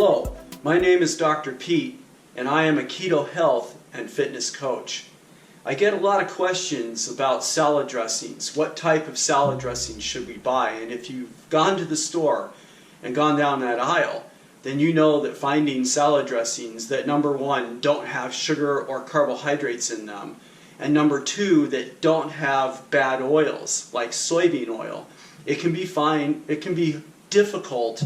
Hello, my name is Dr. Pete, and I am a keto health and fitness coach. I get a lot of questions about salad dressings. What type of salad dressing should we buy? And if you've gone to the store and gone down that aisle, then you know that finding salad dressings that, number one, don't have sugar or carbohydrates in them, and number two, that don't have bad oils like soybean oil, it can be difficult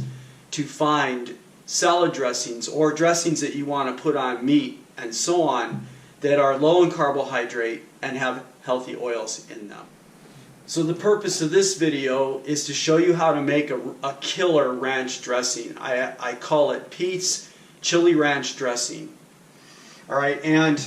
to find salad dressings or dressings that you want to put on meat and so on that are low in carbohydrate and have healthy oils in them. So the purpose of this video is to show you how to make a killer ranch dressing. I call it Pete's Chili Ranch Dressing. Alright, and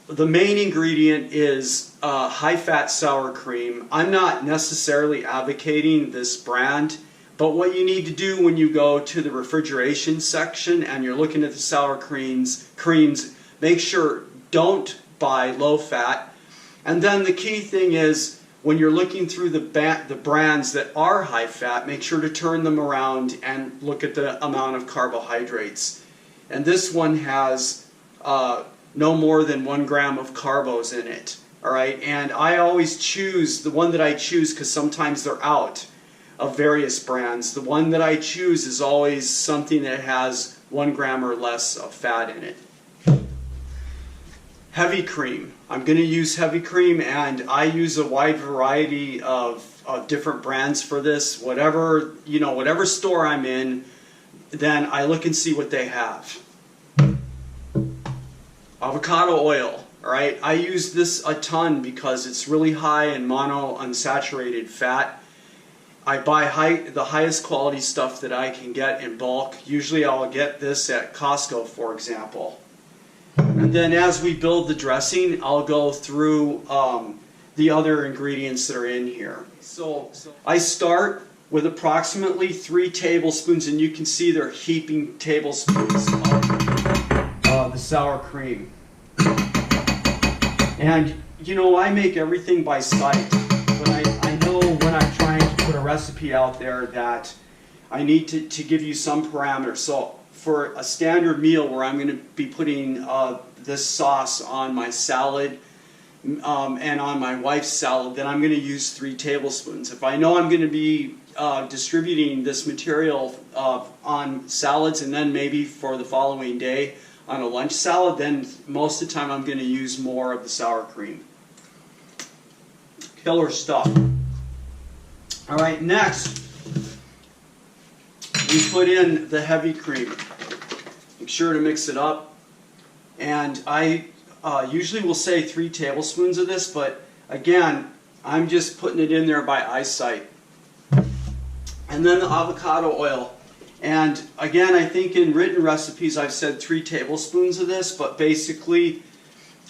the main ingredient is high-fat sour cream. I'm not necessarily advocating this brand, but what you need to do when you go to the refrigeration section and you're looking at the sour creams, make sure don't buy low-fat. And then the key thing is, when you're looking through the brands that are high-fat, make sure to turn them around and look at the amount of carbohydrates. And this one has no more than 1 gram of carbos in it. Alright, and I always choose the one that I choose because sometimes they're out of various brands. The one that I choose is always something that has 1 gram or less of fat in it. Heavy cream. I'm going to use heavy cream, and I use a wide variety of different brands for this. Whatever store I'm in, then I look and see what they have. Avocado oil. Alright, I use this a ton because it's really high in monounsaturated fat. I buy the highest quality stuff that I can get in bulk. Usually I'll get this at Costco, for example. And then as we build the dressing, I'll go through the other ingredients that are in here. So I start with approximately 3 tablespoons, and you can see they're heaping tablespoons of the sour cream. And you know, I make everything by sight, but I know when I'm trying to put a recipe out there that I need to give you some parameters. So for a standard meal where I'm going to be putting this sauce on my salad and on my wife's salad, then I'm going to use 3 tablespoons. If I know I'm going to be distributing this material on salads and then maybe for the following day on a lunch salad, then most of the time I'm going to use more of the sour cream. Killer stuff. Alright, next we put in the heavy cream. Make sure to mix it up. And I usually will say 3 tablespoons of this, but again, I'm just putting it in there by eyesight. And then the avocado oil. And again, I think in written recipes I've said 3 tablespoons of this, but basically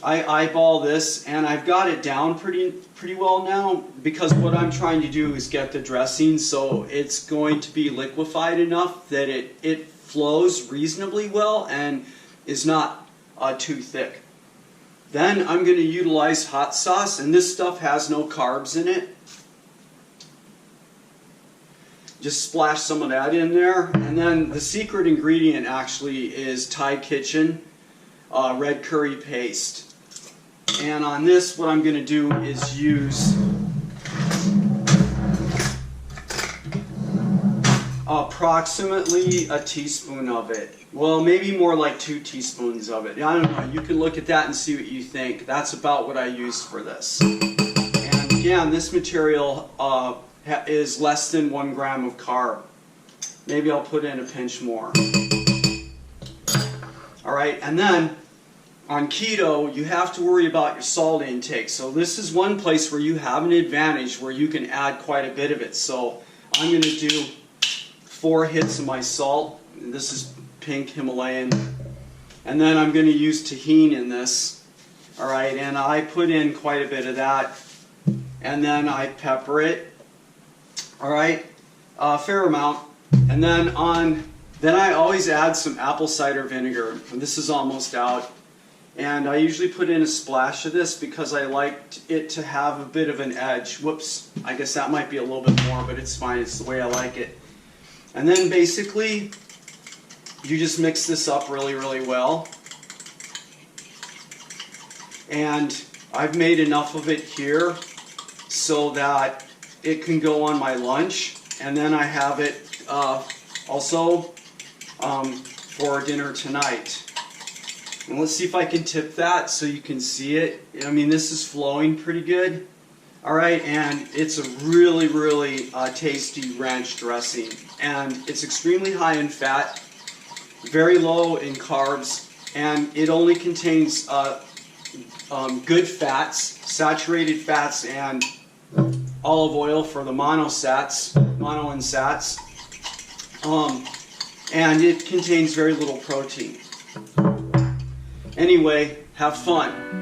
I eyeball this, and I've got it down pretty well now, because what I'm trying to do is get the dressing so it's going to be liquefied enough that it flows reasonably well and is not too thick. Then I'm going to utilize hot sauce, and this stuff has no carbs in it. Just splash some of that in there. And then the secret ingredient actually is Thai Kitchen red curry paste. And on this, what I'm going to do is use approximately a teaspoon of it. Well, maybe more like 2 teaspoons of it. I don't know. You can look at that and see what you think. That's about what I used for this. And again, this material is less than 1 gram of carb. Maybe I'll put in a pinch more. Alright, and then on keto, you have to worry about your salt intake. So this is one place where you have an advantage where you can add quite a bit of it. So I'm going to do 4 hits of my salt. This is pink Himalayan. And then I'm going to use tahini in this. Alright, and I put in quite a bit of that. And then I pepper it. Alright, a fair amount. And then I always add some apple cider vinegar. And this is almost out. And I usually put in a splash of this because I like it to have a bit of an edge. Whoops, I guess that might be a little bit more, but it's fine. It's the way I like it. And then basically, you just mix this up really, really well. And I've made enough of it here so that it can go on my lunch. And then I have it also for dinner tonight. And let's see if I can tip that so you can see it. I mean, this is flowing pretty good. All right, and it's a really, really tasty ranch dressing. And it's extremely high in fat, very low in carbs, and it only contains good fats, saturated fats, and olive oil for the mono and sats. And it contains very little protein. Anyway, have fun.